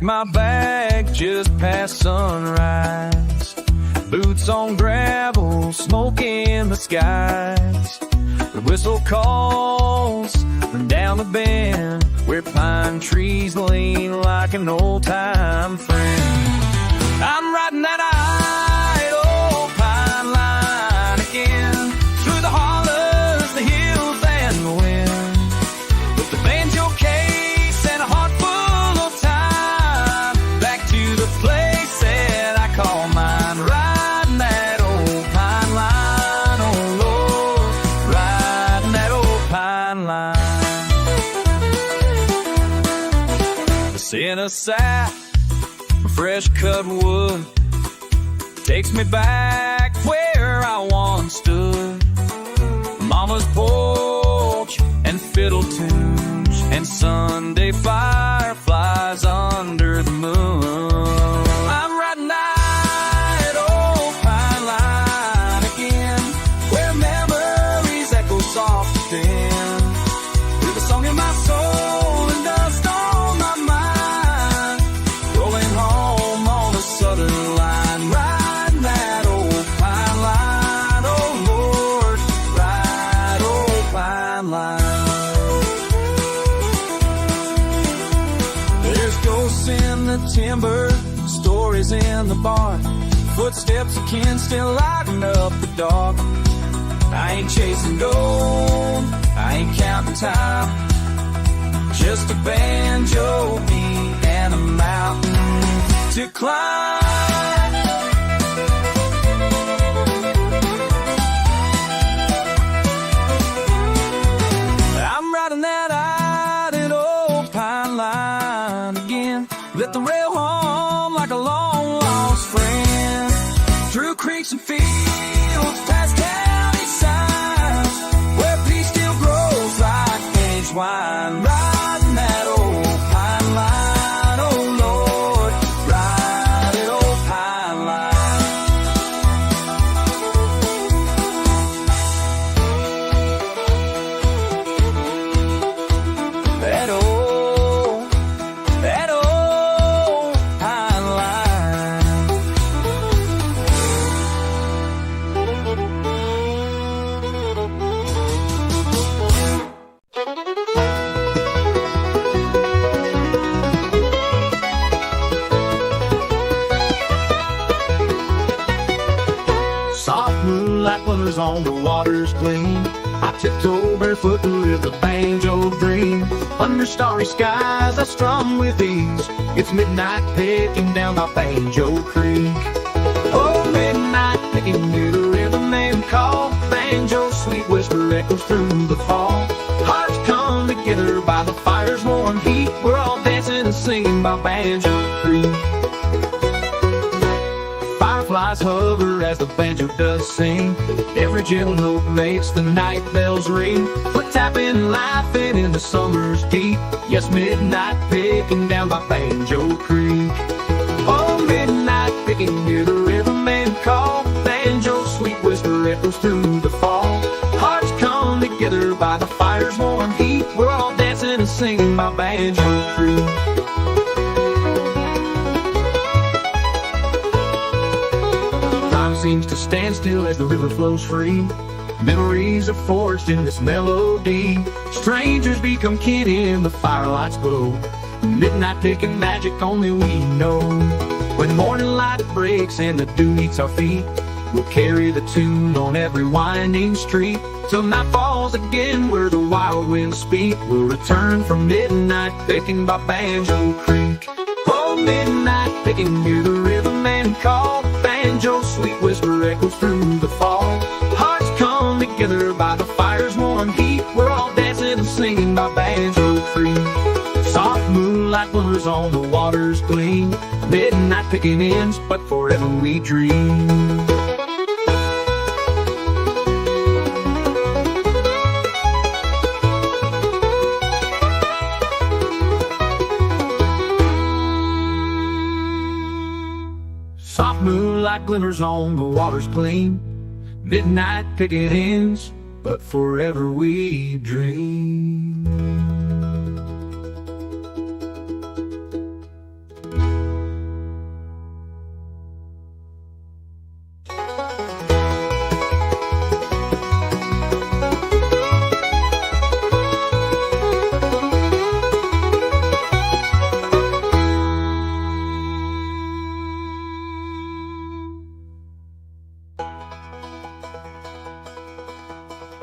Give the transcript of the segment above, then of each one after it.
packed my bag just past sunrise. Boots on gravel, smoke in the skies. The whistle calls from down the bend, where pine trees lean like an old-time friend. I'm riding that idle pine line again, through the hollers, the hills, and the wind, with the banjo case and a heart full of time, back to the place that I call mine. Riding that old pine line, oh Lord, riding that old pine line. The scent of sap, fresh cut wood, takes me back where I once stood. Mama's porch and fiddle tunes and Sunday fireflies under the moon. I'm riding that old pine line again, where memories echo soft and thin, with a song in my soul and dust on my mind, rolling home on a southern line. Riding that old pine line, oh Lord, ride old pine line. There's ghosts in the timber, stories in the barn, footsteps of kin still lighting up the dark. I ain't chasing gold, I ain't counting time, just a banjo beat and a mountain to climb. I'm riding that idle old pine line again, let the rail hum like a long lost friend, through creeks and fields, past county sides, where peace still grows like aged wine. Riding that old pine line, oh Lord, ride it old pine line. That old pine line. Soft moonlight glimmers on the water's gleam. I tiptoe barefoot to live the banjo dream. Under starry skies I strum with ease. It's midnight picking down by Banjo Creek. Oh, midnight picking near the riverman call. Banjo sweet whisper echoes through the fall. Hearts come together by the fire's warm heat. We're all dancing and singing by Banjo Creek. Fireflies hover as the banjo does sing. Every gentle note makes the night bells ring. We're tapping and laughing in the summer's heat. Yes, midnight picking down by Banjo Creek. Oh, midnight picking near the riverman call. Banjo sweet whisper echoes through the fall. Hearts come together by the fire's warm heat. We're all dancing and singing by Banjo Creek. Seems to stand still as the river flows free. Memories are forged in this melody. Strangers become kin in the firelight's glow. Midnight picking magic only we know. When morning light breaks and the dew meets our feet, we'll carry the tune on every winding street, till night falls again where the wild winds speak. We'll return from midnight picking by Banjo Creek. Oh, midnight picking near the riverman call. Banjo sweet whisper echoes through the fall. Hearts come together by the fire's warm heat. We're all dancing and singing by Banjo Creek. Soft moonlight glimmers on the water's gleam. Midnight picking ends, but forever we dream. Soft moonlight glimmers on the water's gleam. Midnight picking ends, but forever we dream.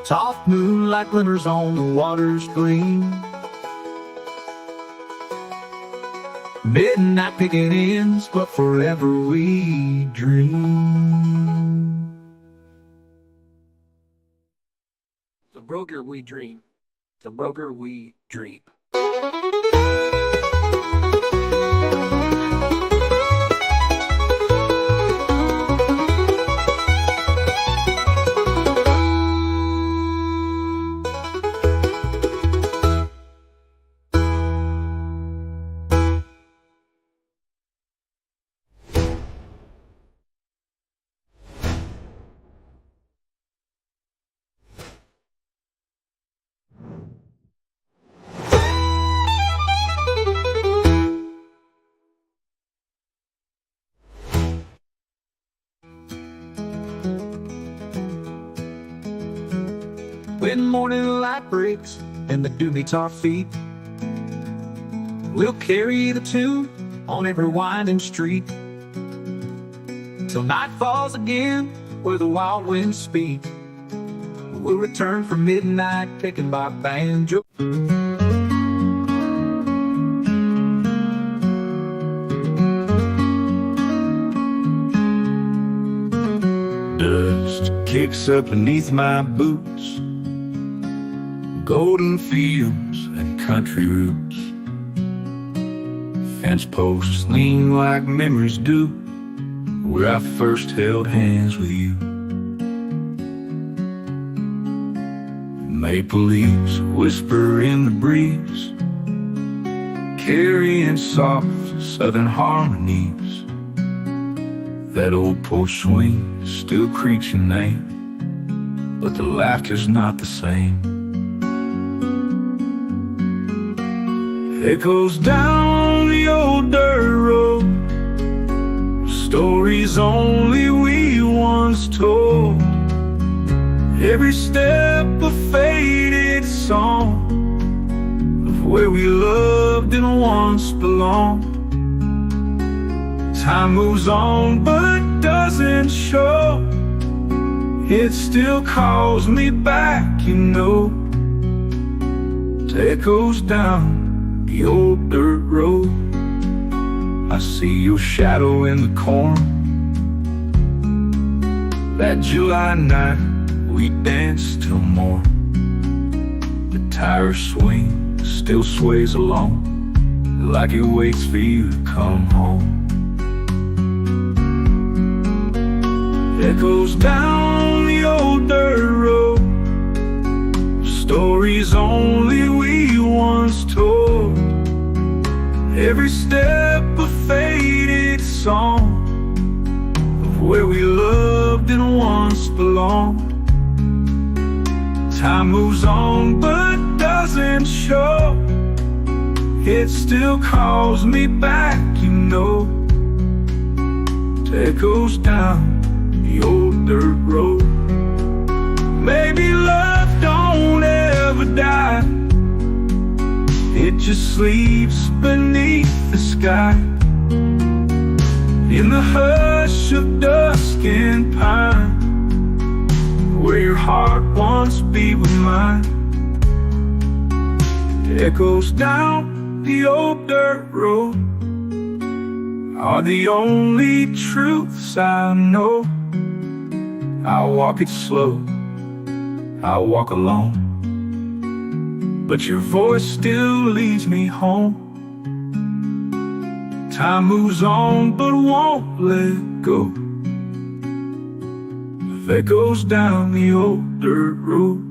Soft moonlight glimmers on the water's gleam. Midnight picking ends, but forever we dream. The broker we dream. The broker we dream. When morning light breaks and the dew meets our feet, we'll carry the tune on every winding street till night falls again where the wild winds speak. We'll return from midnight taken by Banjor. Dust kicks up beneath my boots, golden fields and country routes. Fence posts lean like memories do, where I first held hands with you. Maple leaves whisper in the breeze, carrying soft southern harmonies. That old porch swing still creaks your name, but the laughter's not the same. Echoes down the old dirt road, stories only we once told. Every step a faded song of where we loved and once belonged. Time moves on but doesn't show, it still calls me back, you know. It echoes down the old dirt road. I see your shadow in the corn. That July night we danced till morn. The tire swing still sways along, like it waits for you to come home. Echoes down the old dirt road, stories only we once told. Every step a faded song of where we loved and once belonged. Time moves on but doesn't show, it still calls me back, you know. It echoes down the old dirt road. Maybe love don't ever die, it just sleeps beneath the sky. In the hush of dusk and pine, where your heart once beat with mine. It echoes down the old dirt road, are the only truths I know. I'll walk it slow, I'll walk alone, but your voice still leads me home. Time moves on but won't let go. That goes down the old dirt road.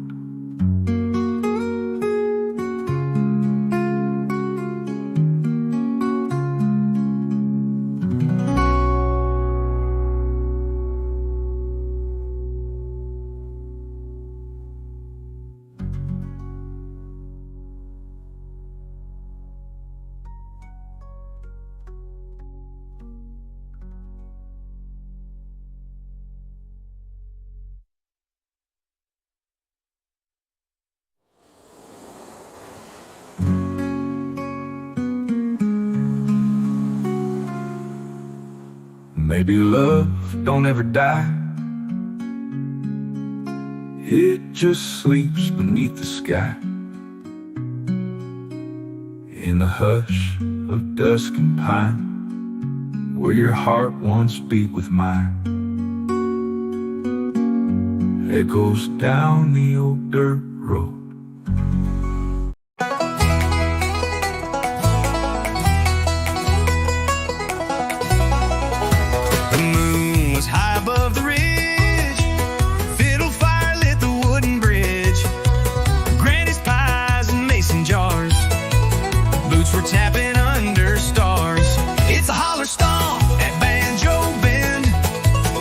Maybe love don't ever die, It just sleeps beneath the sky, in the hush of dusk and pine, where your heart once beat with mine. Echoes down the old dirt road. The moon was high above the ridge, fiddle fire lit the wooden bridge, Granny's pies and mason jars, boots were tapping under stars. It's a holler stomp at Banjo Bend,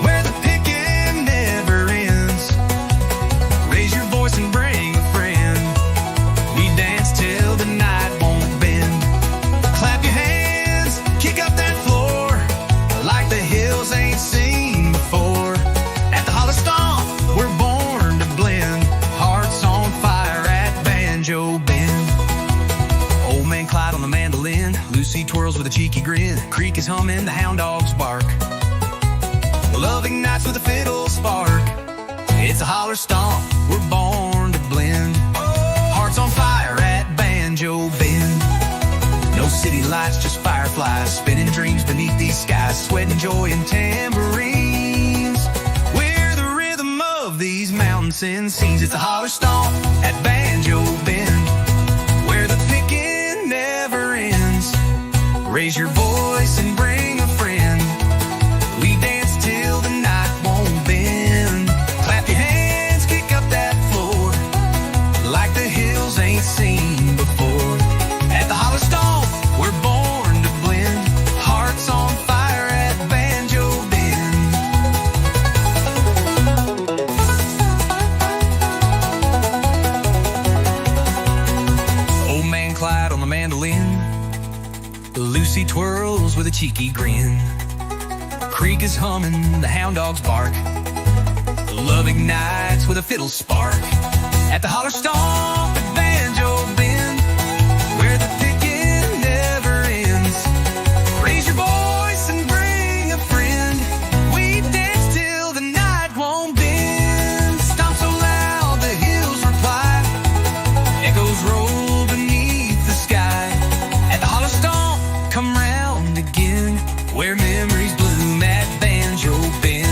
where the picking never ends. Raise your voice and bring a friend, we dance till the night won't bend. Clap your hands, kick up that floor, like the hills ain't seen before. At the holler stomp, we're born to blend, hearts on fire at Banjo Bend. Old man Clyde on the mandolin, Lucy twirls with a cheeky grin, creek is humming, the hound dogs bark, love ignites with a fiddle spark. It's a holler stomp, we're born to blend, hearts on fire at Banjo Bend. No city lights, just fireflies, spinning dreams beneath these skies, sweat and joy and tambourines. We're the rhythm of these mountains and scenes. It's a holler stomp at Banjo Bend, where the picking never ends. Raise your voice and bring a friend, we dance till the night won't bend. Clap your hands, kick up that floor, like the hills ain't seen before. At the holler stomp, we're born to blend, hearts on fire at Banjo Bend. Old man Clyde on the mandolin, Lucy twirls with a cheeky grin, creek is humming, the hound dogs bark, love ignites with a fiddle spark. At the holler stomp at Banjo Bend, where the picking never ends. Raise your voice and bring a friend, we dance till the night won't bend. Stomp so loud the hills reply, echoes roll beneath the sky. At the holler stomp, come round again, where memories bloom at Banjo Bend.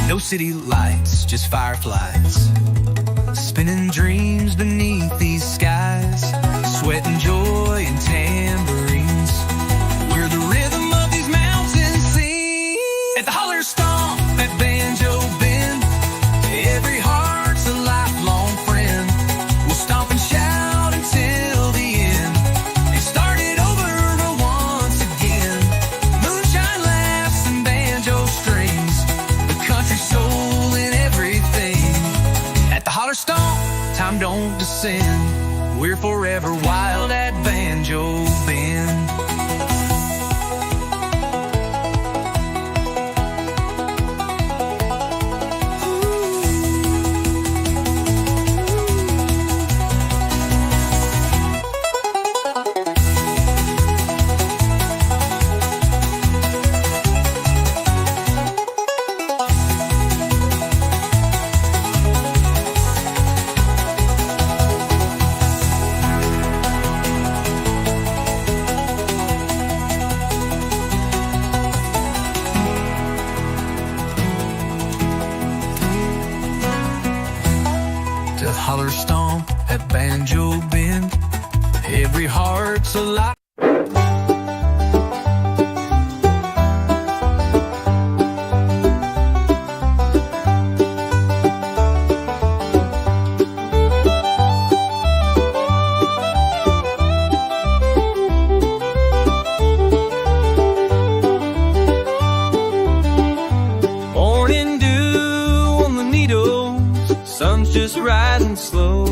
No city lights, just fireflies, spinning dreams beneath these skies, sweat and joy and tambourines. We're the rhythm of these mountain scenes. At the holler stomp at Banjo Bend, every heart's a lifelong friend. We'll stomp and shout until the end, and start it over once again. Moonshine laughs and banjo strings, the country soul in everything. At the holler stomp, time don't descend, we're forever wild at Banjo Bend. To holler stomp at Banjo Bend, every heart's alive. Morning dew on the meadows, sun's just rising slow.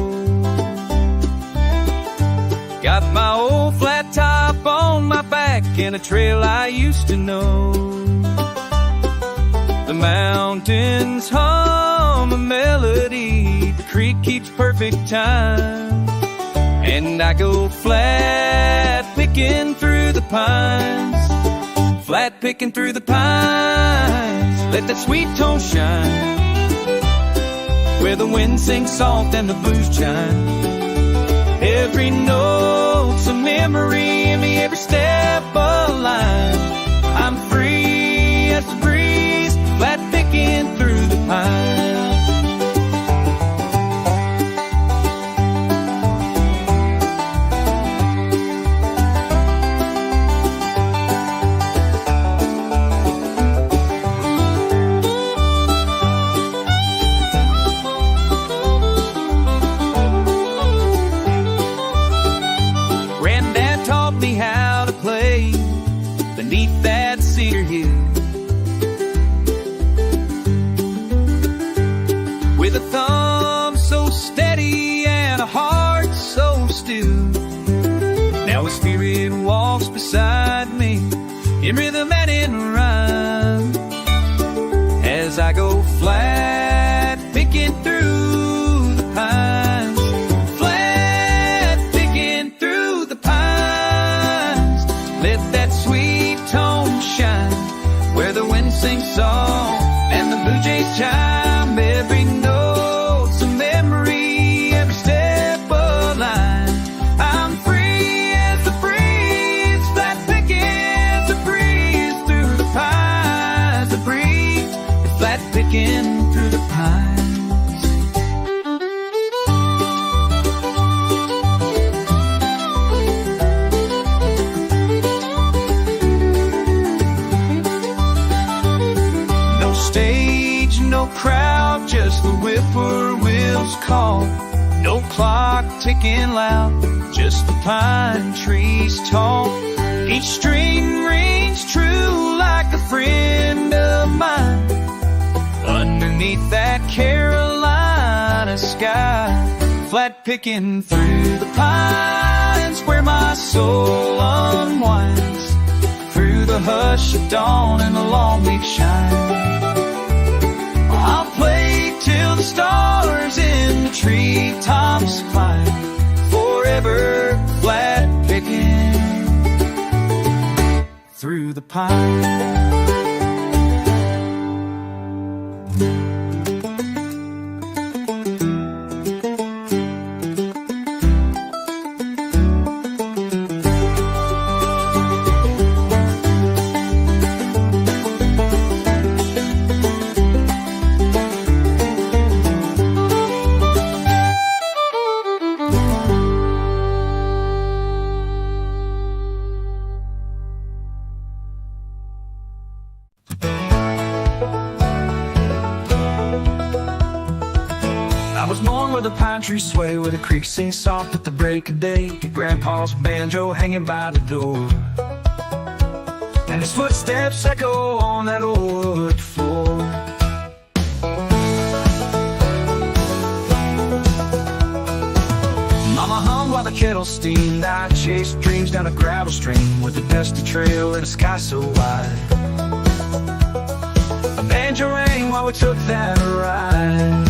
Got my old flat top on my back and a trail I used to know. The mountains hum a melody, the creek keeps perfect chime, and I go flat picking through the pines, flat picking through the pines. Let that sweet tone shine where the wind sings soft and the blues chime. Every note's a memory in me, every step a line. I'm free as the breeze, flat picking through the pines. Granddad taught me how to play beneath that cedar hill, with a thumb so steady and a heart so still. Now his spirit walks beside me in rhythm and in rhyme, as I go flat picking through the pines, flat picking through the pines. Let that sweet tone shine where the wind sings soft and the blue jays chime. Every note's a memory, every step a line. I'm free as the breeze, flat picking the breeze through the pines. The breeze, flat picking through the pines. No stage, no crowd, just the whippoorwill's call. No clock ticking loud, just the pine trees tall. Each string rings true like a friend of mine. Underneath that Carolina sky, flat picking through the pines where my soul unwinds, through the hush of dawn and the long leaf shine. I'll play till the stars in the treetops climb, forever flat picking through the pine. I was born where the pine trees sway, where the creek sings soft at the break of day. Grandpa's banjo hanging by the door, and his footsteps echo on that old wood floor. Mama hummed while the kettle steamed. I chased dreams down a gravel stream with a dusty trail and a sky so wide. A banjo rang while we took that ride.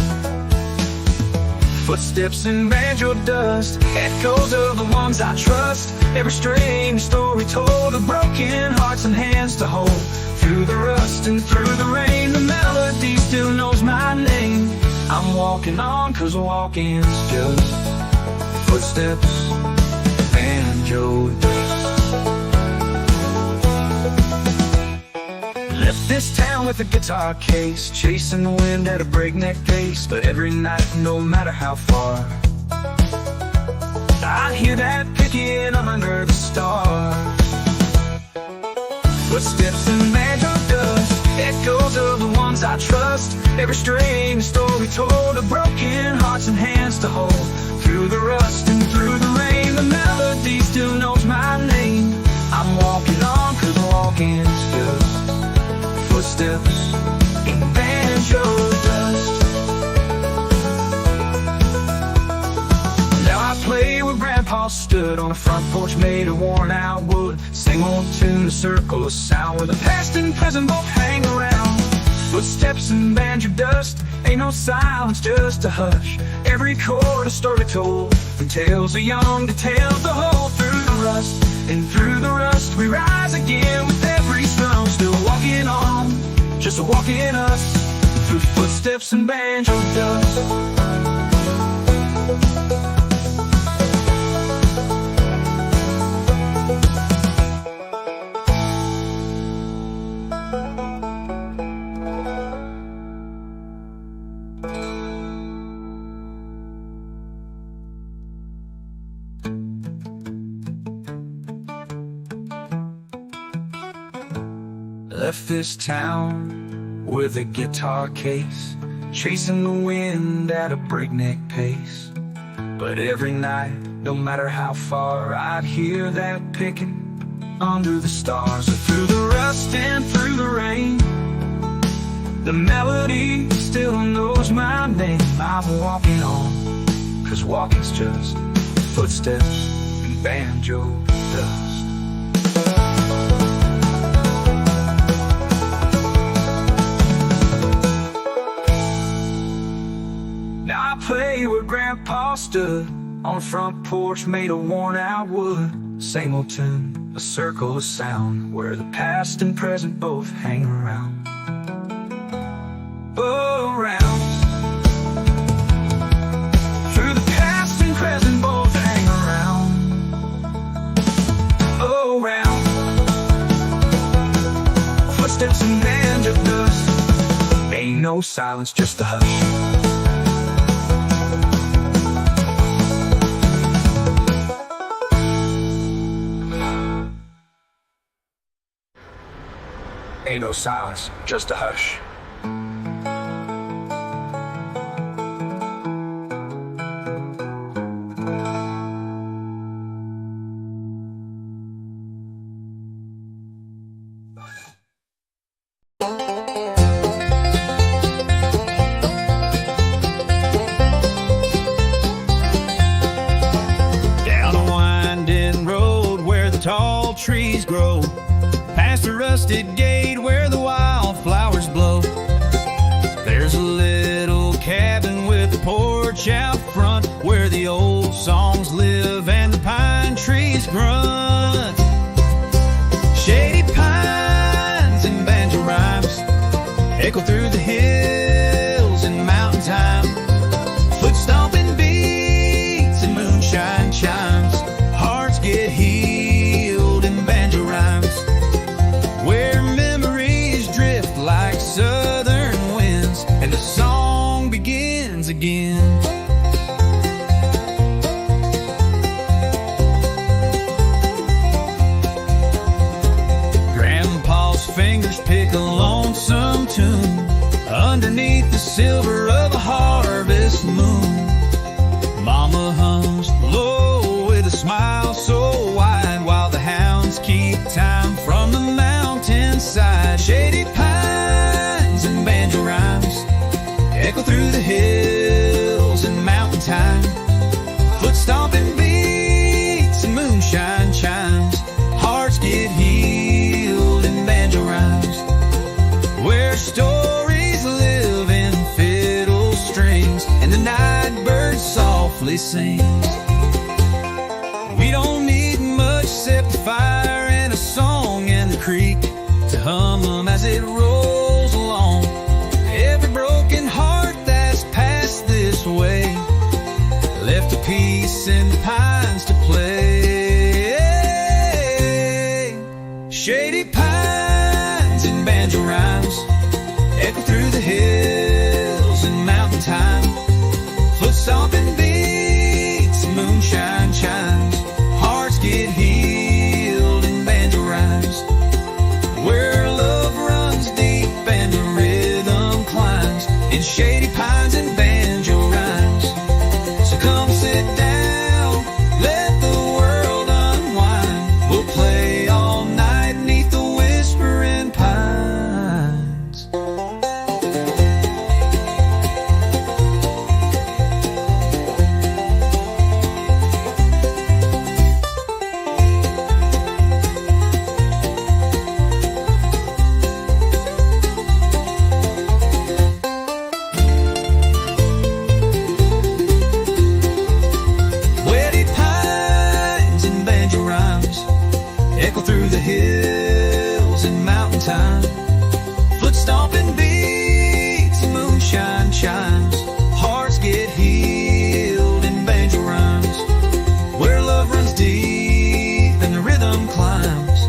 Footsteps in banjo dust, echoes of the ones I trust. Every strange story told of broken hearts and hands to hold. Through the rust and through the rain, the melody still knows my name. I'm walking on, 'cause walking's just footsteps, banjo dust. Left this town with a guitar case, chasing the wind at a breakneck pace. But every night, no matter how far, I hear that picking under the stars. Footsteps in banjo dust, echoes of the ones I trust. Every strange story told of broken hearts and hands to hold. Through the rust and through the rain, the melody still knows my name. I'm walking on, 'cause walking's just footsteps in banjo dust. Now I play where Grandpa stood on a front porch made of worn out wood. Sing old tune, a circle of sound where the past and present both hang around. Footsteps in banjo dust, Ain't no silence, just a hush. Every chord a story told, from tales of young to tales of old. Through the rust, and through the rust we rise again with every stone. Still walking on, just walking us, through footsteps and banjo dust. Left this town with a guitar case, chasing the wind at a breakneck pace. But every night, no matter how far, I'd hear that picking under the stars. Through the rust and through the rain, the melody still knows my name. I'm walking on, 'cause walking's just footsteps and banjo dust. Now I play where Grandpa stood, on a front porch made of worn-out wood. Same old tune, a circle of sound, where the past and present both hang around. Oh, around. Through the past and present both hang around. Oh, around. Footsteps and banjo dust. Ain't no silence, just a hush. Ain't no silence, just a hush. Down a winding road where the tall trees grow, past the rusted gate where the wildflowers blow. There's a little cabin with a porch out front, where the old songs live and the pine trees grunt. Shady pines and banjo rhymes echo through the hills and mountain time. Foot stomping beats and moonshine chimes. Hearts get healed in banjo rhymes, where memories drift like southern winds, and the song begins again. Grandpa's fingers pick a lonesome tune underneath the silver of a harvest moon. Mama hums low with a smile so wide, while the hounds keep time from the mountainside. Shady pines and banjo rhymes echo through the hills and mountain time. Foot stomping beats and moonshine chimes. Hearts get healed in banjo rhymes, where stories live in fiddle strings and the night bird softly sings. We don't need much except a fire and a song and the creek to hum them as it rolls along. Every broken heart that's passed this way left a piece in the pines to play. Shady pines and banjo rhymes echo through the hills and mountain time. Foot stomping beats and moonshine chimes. Hearts get healed in banjo rhymes, where love runs deep and the rhythm climbs in shady pines and banjo rhymes. So come sit down, let the hills in mountain time. Foot stomping beats, moonshine shines. Hearts get healed in banjo rhymes, where love runs deep and the rhythm climbs,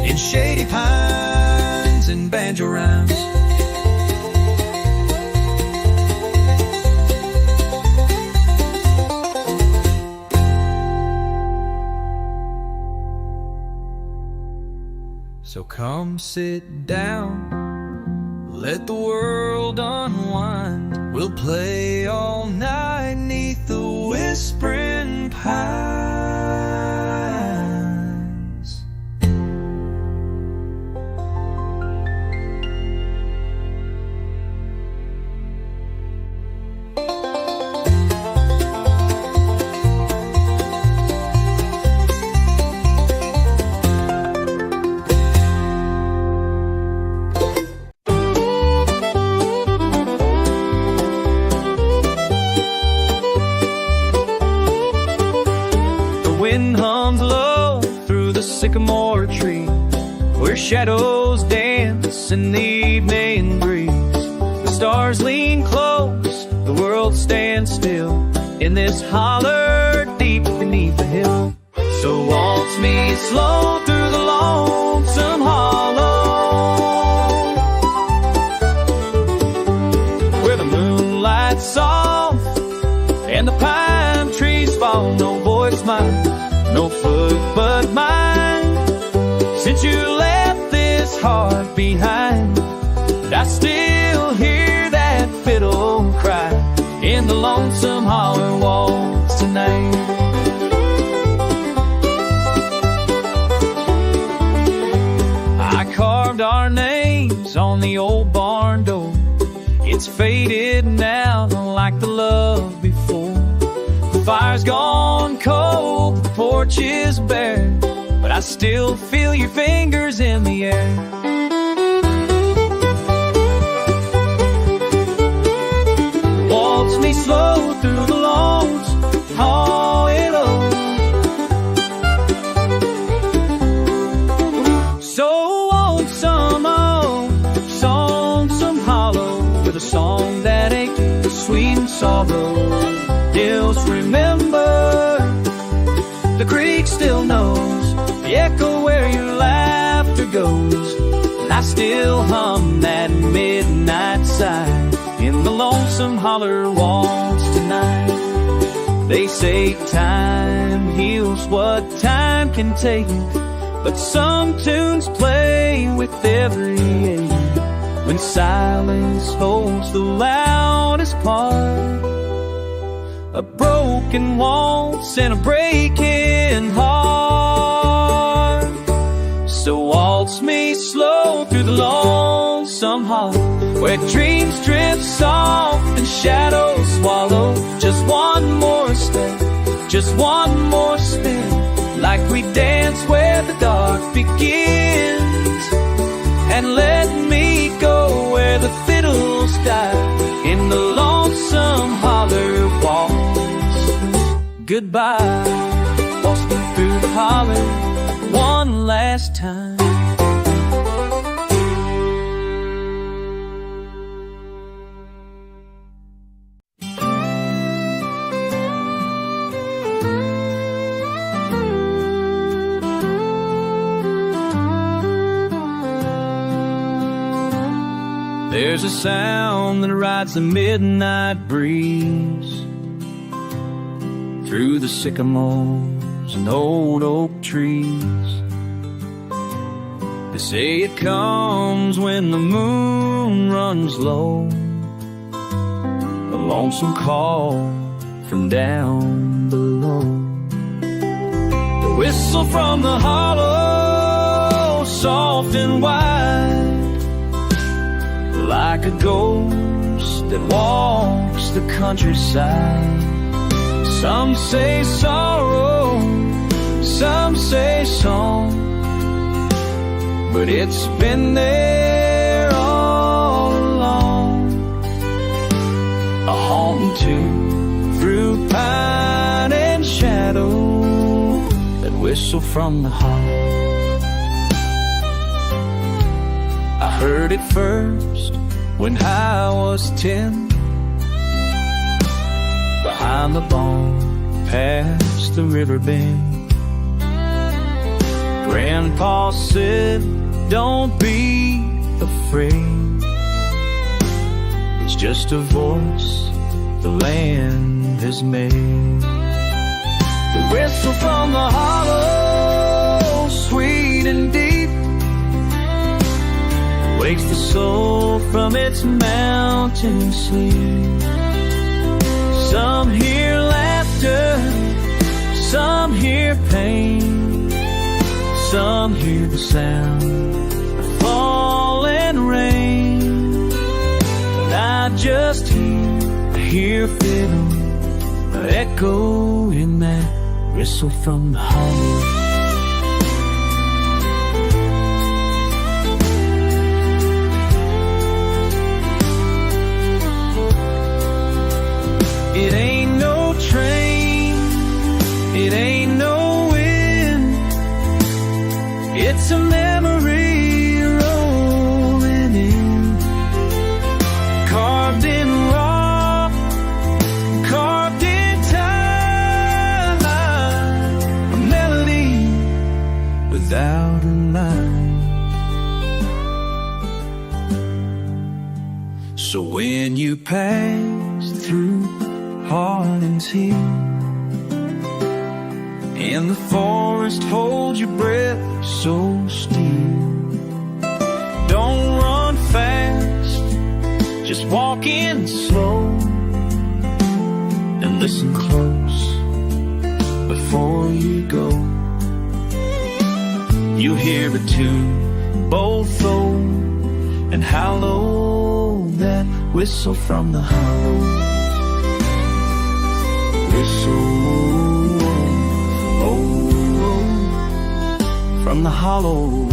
in shady pines and banjo rhymes. So come sit down, let the world unwind. We'll play all night 'neath the whispering pines. Wind hums low through the sycamore tree, where shadows dance in the evening breeze. The stars lean close, the world stands still, in this holler deep beneath the hill. So waltz me slow through the lonesome hollow, where the moonlight's soft and the pine trees fall. No voice mine, no foot but mine. Since you left this heart behind, I still hear that fiddle cry in the lonesome holler waltz tonight. I carved our names on the old barn door. It's faded now like the love before. The fire's gone cold, the porch is bare, but I still feel your fingers in the air. Waltz me slow through the lawns, hollow. So old some hollow, with a song that ain't sweet and sorrow. Hills remember, the creek still knows the echo where your laughter goes. And I still hum that midnight sigh in the lonesome holler waltz tonight. They say time heals what time can take, but some tunes play with every age. When silence holds the loudest part, a broken waltz and a breaking heart. So waltz me slow through the lonesome hollow, where dreams drift soft and shadows swallow. Just one more step, just one more spin, like we dance where the dark begins. And let me go where the fiddles die, in the lonesome holler waltz. Goodbye, waltz me through the holler one last time. There's a sound that rides the midnight breeze through the sycamores and old oak trees. They say it comes when the moon runs low, a lonesome call from down below. The whistle from the hollow, soft and wide, like a ghost that walks the countryside. Some say sorrow, some say song, but it's been there all along. A haunting tune through pine and shadow, that whistle from the hollow. Heard it first when I was 10, behind the barn, past the river bend. Grandpa said, don't be afraid, it's just a voice the land has made. The whistle from the hollow, sweet and deep, wakes the soul from its mountain sleep. Some hear laughter, some hear pain, some hear the sound of falling rain. But I just hear a fiddle echo in that whistle from the hollow. It ain't no train, it ain't no wind, it's a memory rolling in, carved in rock, carved in time, a melody without a line. So when you pass through Harlan's Hill, in the forest hold your breath so still. Don't run fast, just walk in slow, and listen close before you go. You hear a tune both low and hollow, that whistle from the hollow. Whistle, oh, from the hollow.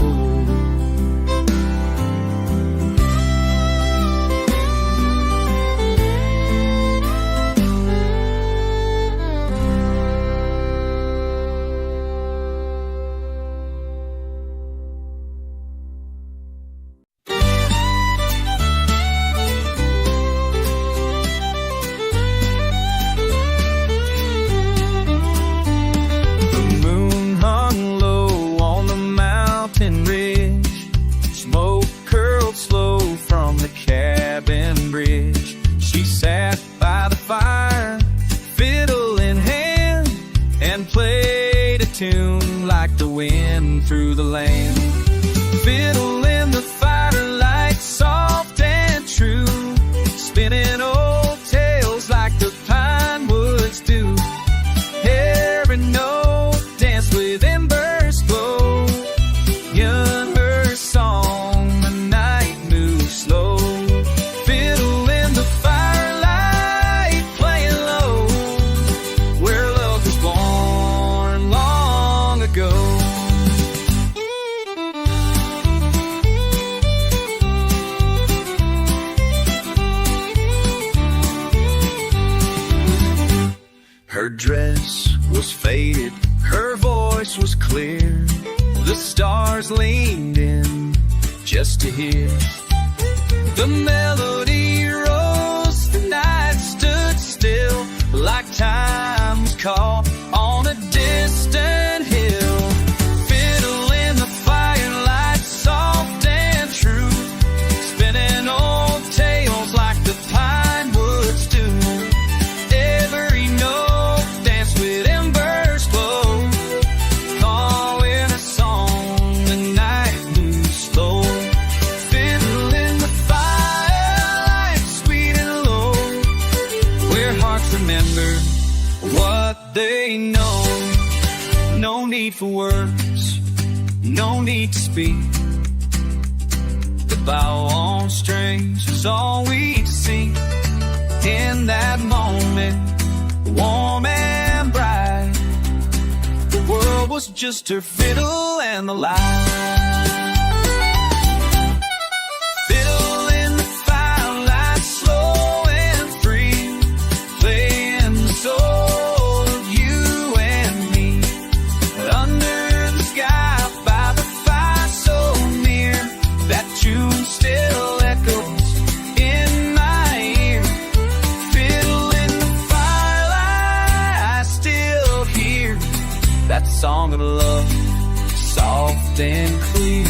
Tune like the wind through the land. Fiddle in the firelight, soft and true, spinning old tales like the pine woods do. Every note dance with embers glow. Young her song, the night moves slow. Fiddle in the firelight, playing low, where love was born long ago. Her dress was faded, her voice was clear. The stars leaned in just to hear. The melody rose, the night stood still, like time was caught on a distant hill. Fiddle in the firelight, soft and true, spinning old tales like the pine woods do. Every note danced with embers glow, calling a song, the night moves slow. Fiddle in the firelight, sweet and low, where hearts remember what they know. No need for words, no need to speak. The bow on strings was all we'd see. In that moment, warm and bright, the world was just her fiddle and the light. Fiddle in the firelight, slow and free, playing the soul of you and me. Under the sky, by the fire so near, that tune song of love, soft and clear.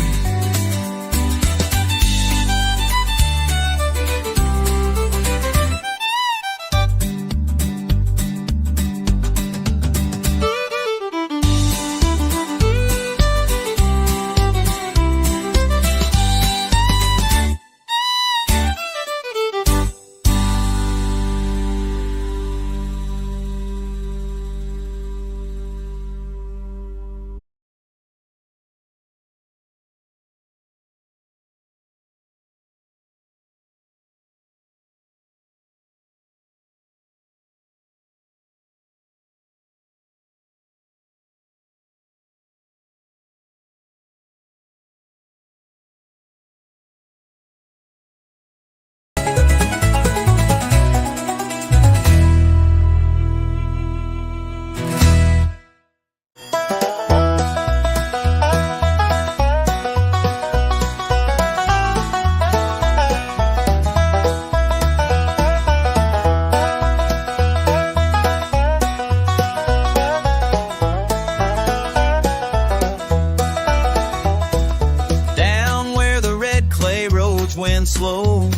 Went slow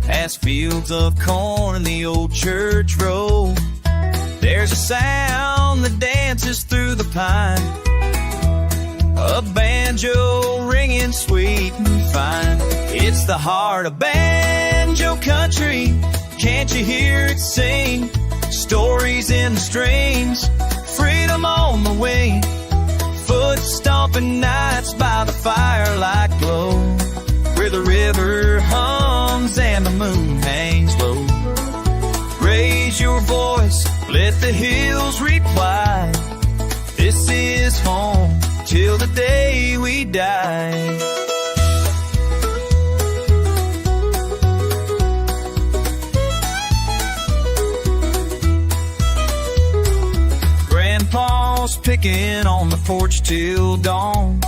past fields of corn and the old church road. There's a sound that dances through the pine, a banjo ringing sweet and fine. It's the heart of banjo country. Can't you hear it sing? Stories in the strings, freedom on the wing. Foot stomping nights by the firelight glow, where the river hums and the moon hangs low. Raise your voice, let the hills reply. This is home till the day we die. Grandpa's picking on the porch till dawn.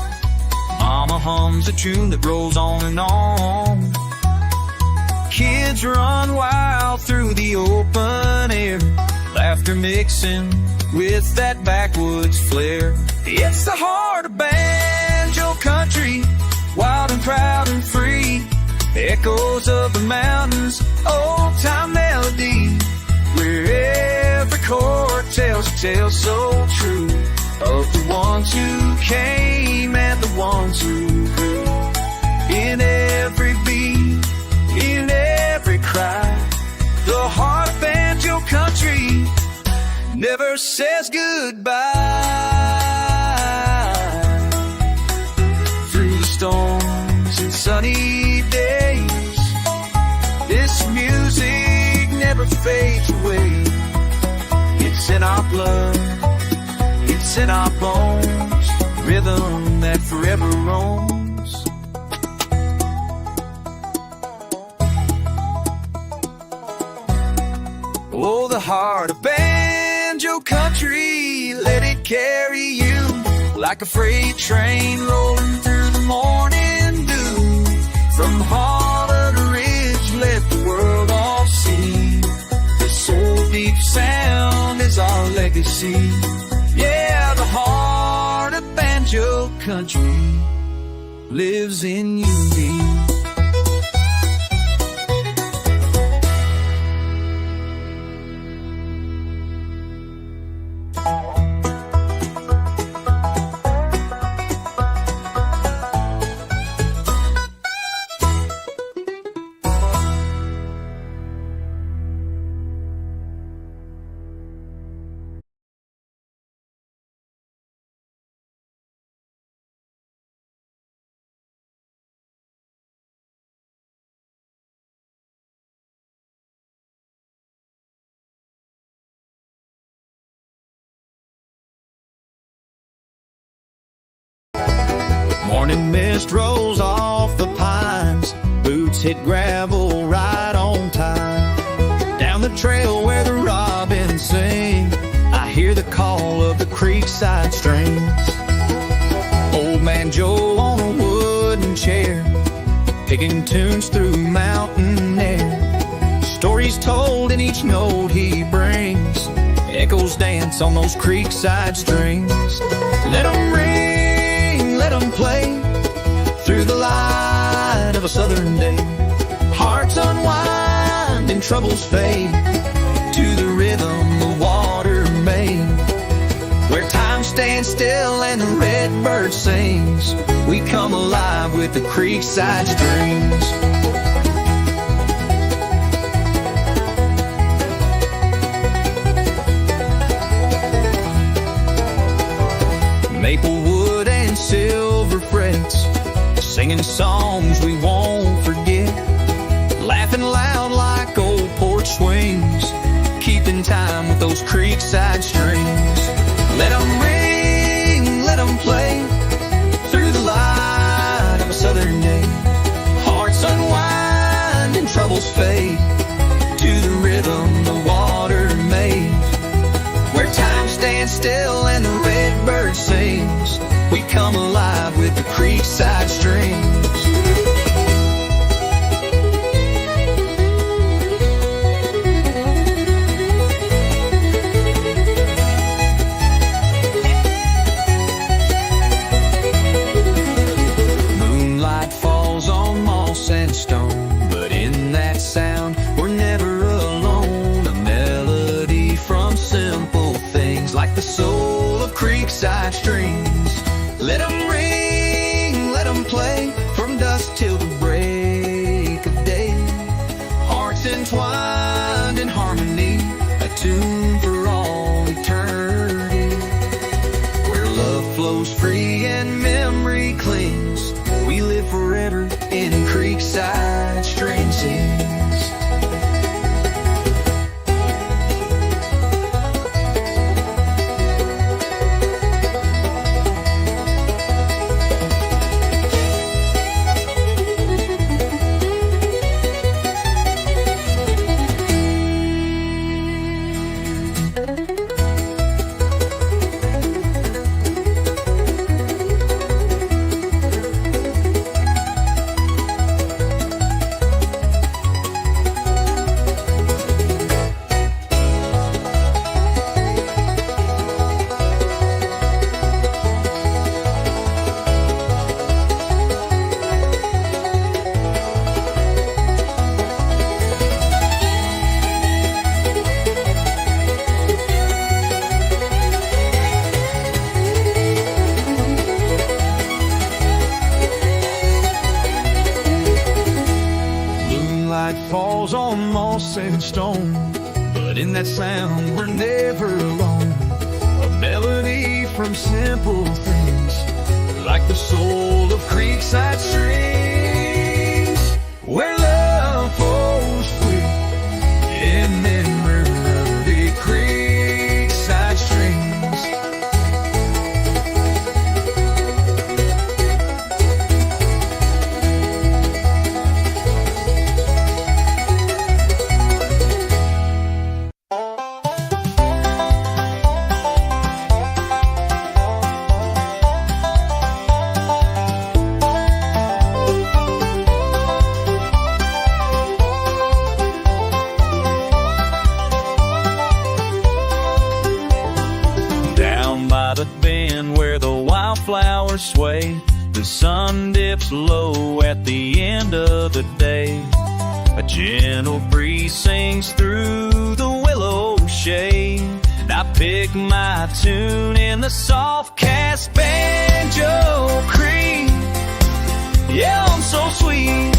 Mama hums a tune that rolls on and on. Kids run wild through the open air, laughter mixing with that backwoods flair. It's the heart of banjo country, wild and proud and free. Echoes of the mountains, old-time melody, where every chord tells a tale so true of the ones who came and the ones who grew. In every beat, in every cry, the heart of banjo country never says goodbye. Through the storms and sunny days, this music never fades away. It's in our blood, it's in our bones, rhythm that forever roams. Oh, the heart of banjo country, let it carry you like a freight train rolling through the morning dew. From hollow to ridge, let the world all see this old deep sound is our legacy. Yeah, the heart of banjo country lives in you. Morning mist rolls off the pines, boots hit gravel right on time. Down the trail where the robins sing, I hear the call of the creekside streams. Old man Joe on a wooden chair, picking tunes through mountain air. Stories told in each note he brings, echoes dance on those creekside strings. Let them ring, let them play through the light of a southern day. Hearts unwind and troubles fade to the rhythm the water made. Where time stands still and the redbird sings, we come alive with the creekside strings. Maple wood and silver frets, singing songs we won't forget, laughing loud like old porch swings, keeping time with those creekside strings. Let them ring, let them play through the light of a southern day. Hearts unwind and troubles fade to the rhythm the water made. Where time stands still and the redbird sings, we come alive with the creekside strings. Moonlight falls on moss and stone, but in that sound we're never alone. A melody from simple things like the soul of creekside strings. Let them ring, let them play from dusk till the break of day. Hearts entwined in harmony, a tune for all eternity. Where love flows free and memory clings, we live forever in creekside string sings. Falls on moss and stone, but in that sound we're never alone. A melody from simple things, like the soul of creekside strings. Where love flows free in memory, creekside strings. Wildflowers sway, the sun dips low at the end of the day. A gentle breeze sings through the willow shade, and I pick my tune in the soft cast banjo creek. Yeah, I'm so sweet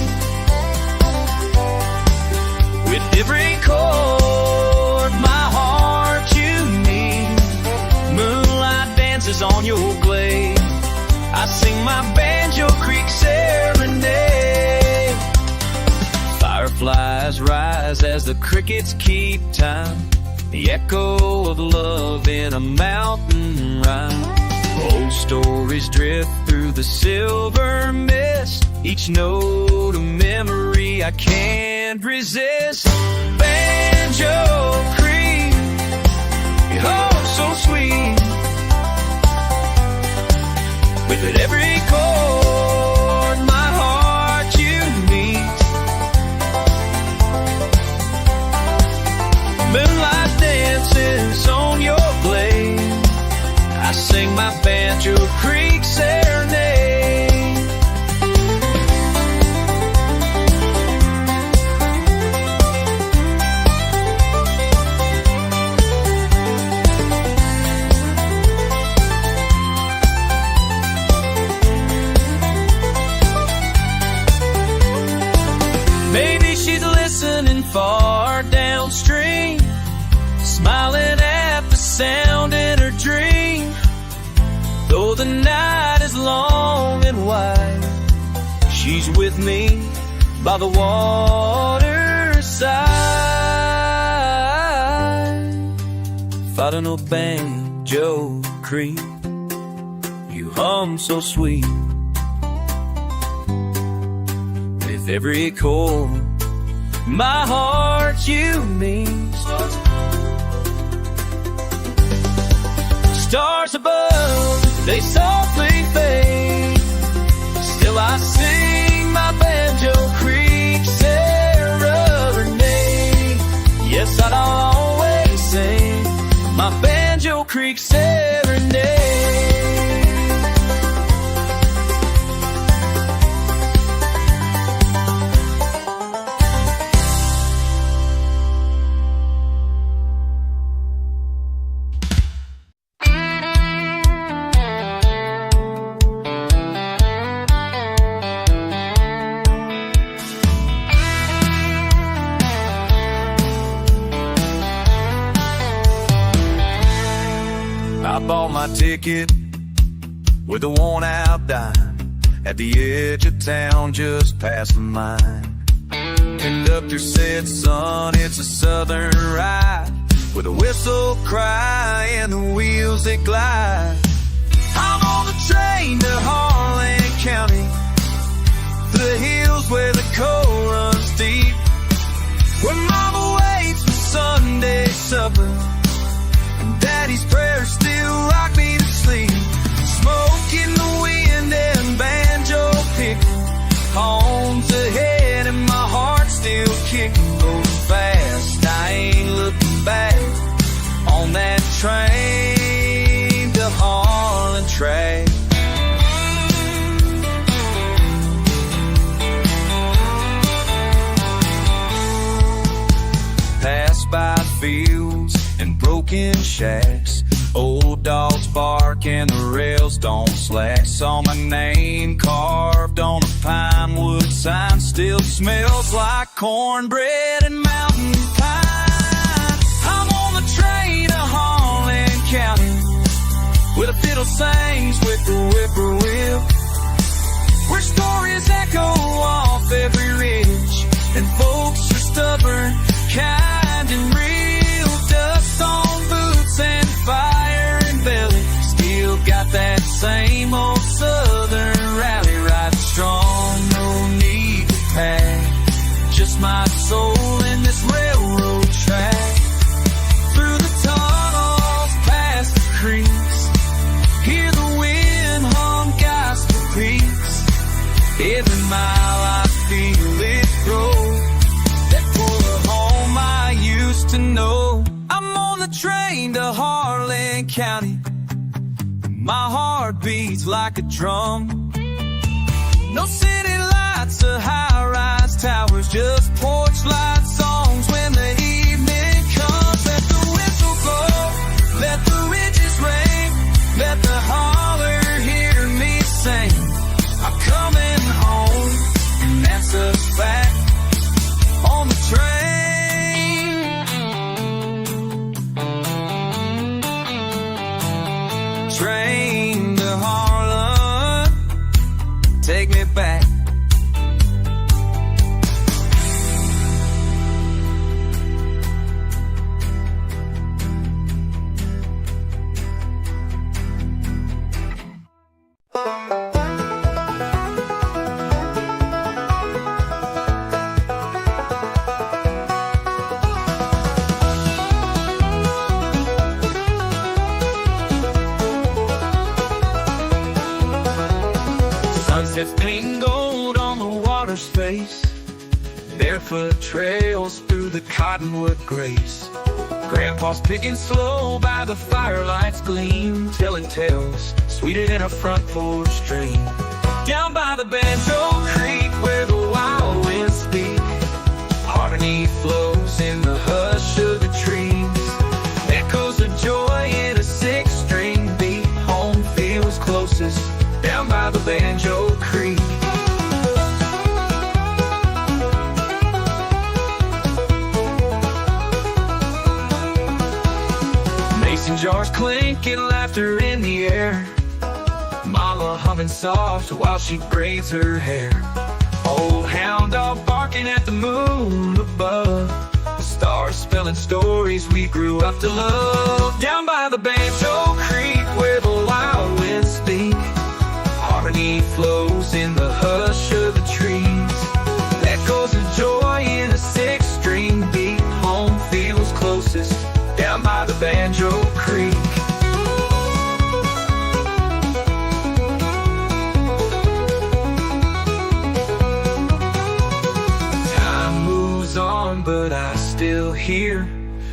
with every chord my heart you need. Moonlight dances on your glade, I sing my Banjo Creek serenade. Fireflies rise as the crickets keep time, the echo of love in a mountain rhyme. Old stories drift through the silver mist, each note a memory I can't resist. Banjo Creek, oh so sweet, with it every chord my heart you meet. Moonlight dances on with me by the waterside, fighting a banjo creek. You hum so sweet with every chord. My heart you mean. Stars above, they softly fade. Still I sing my Banjo Creek serenade. Yes, I'd always sing my Banjo Creek serenade. I bought my ticket with a worn-out dime at the edge of town just past the mine. Conductor said, son, it's a southern ride with a whistle cry and the wheels that glide. I'm on the train to Harlan County, the hills where the coal runs deep, where mama waits for Sunday supper. Daddy's prayers still rock me to sleep. Smoke in the wind and banjo picking. Home's ahead and my heart's still kicking. Going fast, I ain't looking back on that train to Harlan track. Pass by fields and broken shacks, old dogs bark and the rails don't slack. Saw my name carved on a pine wood sign, still smells like cornbread and mountain pine. I'm on the train to Harlan County, where the fiddle sings with the whippoorwill, where stories echo off every ridge and folks are stubborn, kind and real. Dust on boots and fire and belly, still got that same old southern rally. Riding strong, no need to pack, just my soul in this railroad track. Through the tunnels, past the creeks, hear the wind hum gospel peaks. Every mile I feel it grow, that pull home I used to know. I'm on the train to Harlan County, my heart beats like a drum. No city lights or high-rise towers, just porch light songs when the evening comes. Let the whistle blow, let the ridges ring, let the holler hear me sing. I'm coming home, and that's a fact. On the train, train to Harlan, take me back. Sunsets painting gold on the water's face, barefoot trails through the cottonwood grace. Grandpa's picking slow by the firelight's gleam, telling tales sweeter than a front porch stream. Down by the Banjo Creek where the wild winds speak, harmony flows in the hush of the trees. Echoes of joy in a six-string beat, home feels closest down by the Banjo Creek. Mason jars clinking, laughter in the air, Mama humming soft while she braids her hair. Old hound dog barking at the moon above. The stars spelling stories we grew up to love. Down by the Banjor Creek where the wild winds speak, harmony flows in the hush of the trees. Echoes of joy in a six-string beat. Home feels closest down by the Banjor Creek. But I still hear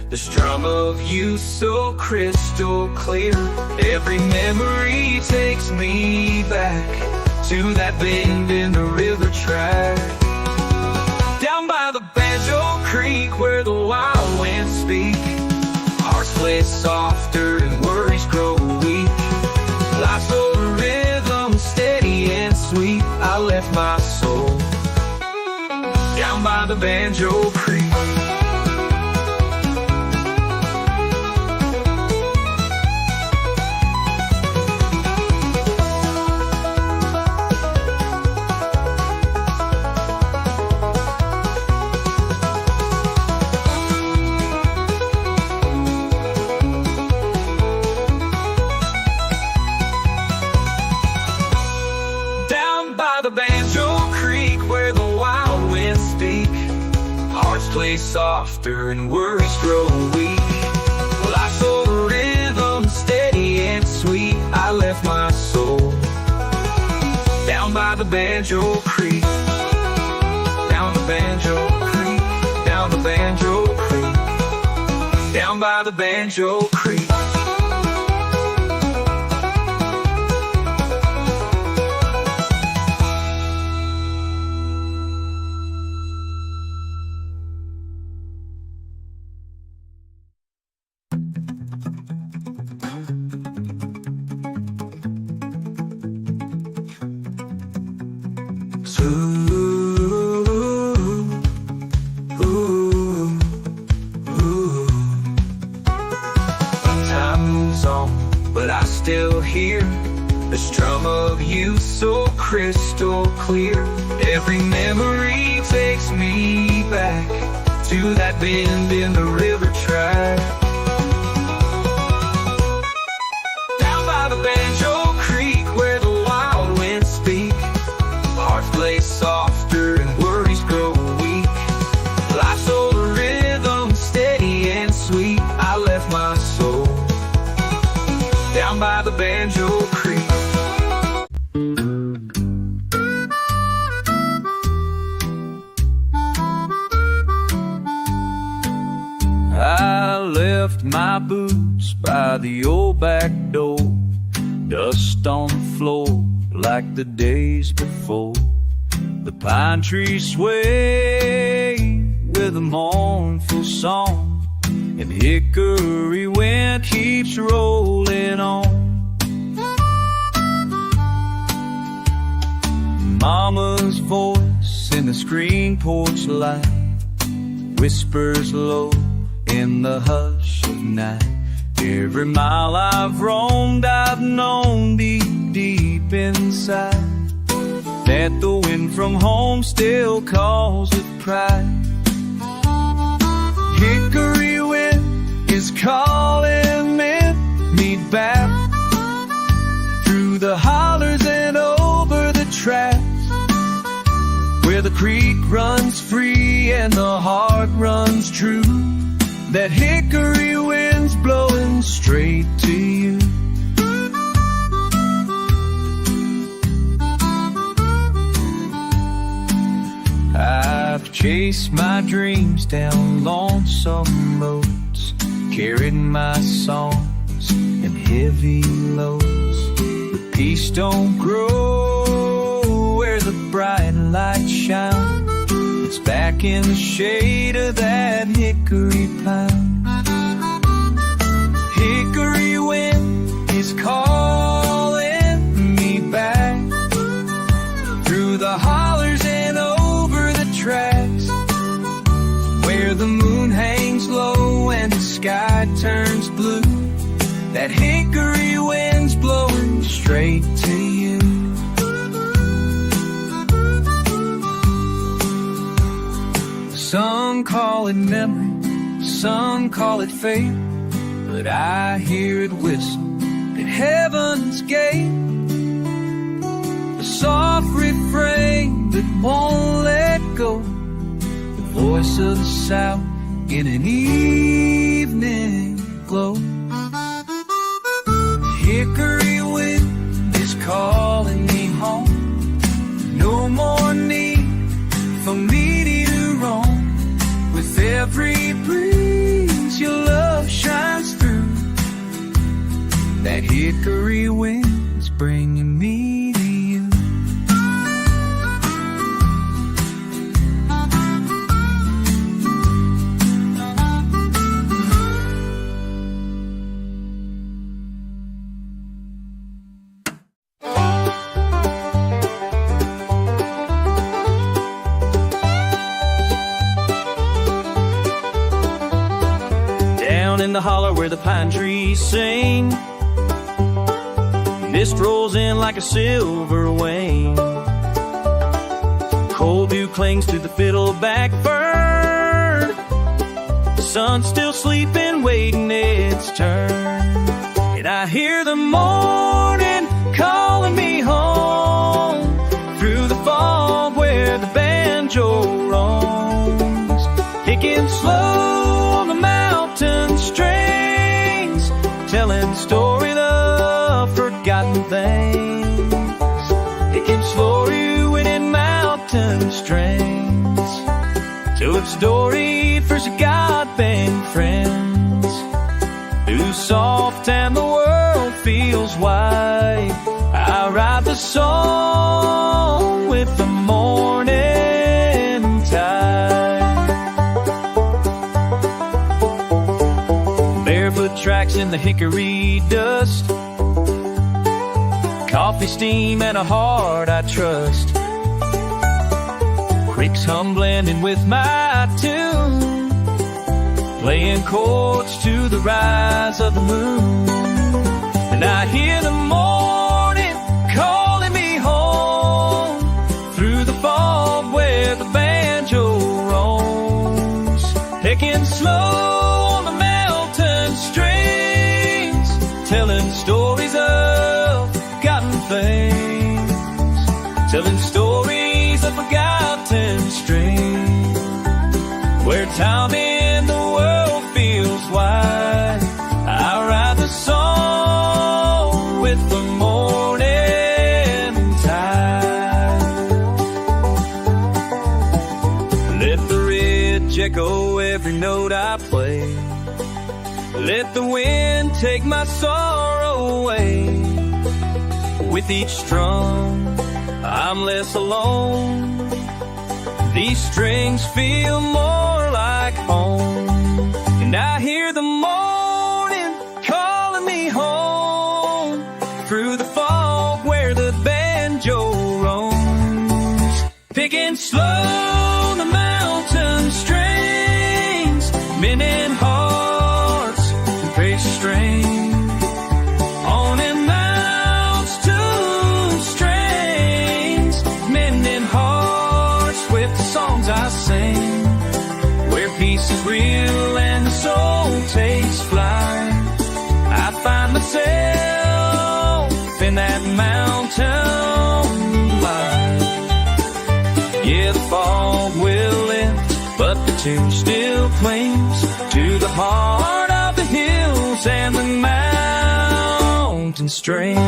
the strum of you so crystal clear. Every memory takes me back to that bend in the river track. Down by the Banjor Creek where the wild winds speak, hearts play softer and worries grow weak. Life's over rhythm, steady and sweet. I left my soul down by the Banjor Creek. Down by the Banjor Creek where the wild winds speak, hearts play softer and worries grow weak. Life's over rhythm, steady and sweet. I left my soul down by the Banjor Creek. Down the Banjor Creek, down the Banjor Creek, down by the Banjor Creek. Time moves on, but I still hear the strum of you so crystal clear. Every memory takes me back to that bend in the river track. Down by the Banjor Creek where the wild winds speak, hearts play softer and worries grow weak. Life's over rhythm, steady and sweet. I left my soul down by the Banjor Creek. I left my boots by the old back door, dust on the floor like the days before. The pine trees sway with a mournful song, and hickory wind keeps rolling on. Mama's voice in the screen porch light whispers low in the hush of night. Every mile I've roamed, I've known deep, deep inside that the wind from home still calls with pride. Hickory wind is calling me back through the hollers and over the tracks, where the creek runs free and the heart runs true. That hickory wind's blowing straight to you. I've chased my dreams down lonesome roads, carried my songs and heavy loads. But peace don't grow where the bright light shines. It's back in the shade of that hickory pine. Hickory wind is calling me back through the hollers and over the tracks, where the moon hangs low and the sky turns blue. That hickory wind's blowing straight to you. Some call it memory, some call it fate, but I hear it whistle at heaven's gate. A soft refrain that won't let go, the voice of the South in an evening glow. Hickory wind is calling me home. No more need for me to roam. With every breeze your love shines through. That hickory wind's bringing me to you. In the holler where the pine trees sing, mist rolls in like a silver wing. Cold dew clings to the fiddleback fern. The sun's still sleeping, waiting its turn. And I hear the morning calling me home through the fog where the banjo roams, picking slow on the mountain strings, telling stories of forgotten things. It can slow you in mountain strings, so it's storied for God-bent friends, who's soft and the world feels wide. I write the song with the morning tide. Barefoot tracks in the hickory dust, coffee steam and a heart I trust. Creeks hum blending with my tune, playing chords to the rise of the moon. And I hear the morning calling me home through the fog where the banjo roams, picking slow on the mountain strings, telling stories of forgotten things, telling stories of forgotten strings, where time in the world feels wide. I write the song with the morning tide. Let the ridge echo every note I play, let the wind take my sorrow away. With each strum I'm less alone, these strings feel more like home. And I hear the morning calling me home through the fog where the banjo roams, picking slow on the mountain strings, mending hearts and precious strings. On and mounts two strings, mending hearts with the songs I sing, where peace is real and the soul takes flight. I find myself in that mountain light. Yeah, the fog will lift, but the tune still clings to the heart of the hills and the mountain strings.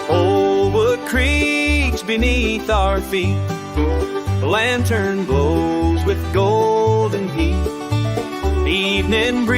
Old wood creaks beneath our feet, the lantern glows with golden heat. The evening breeze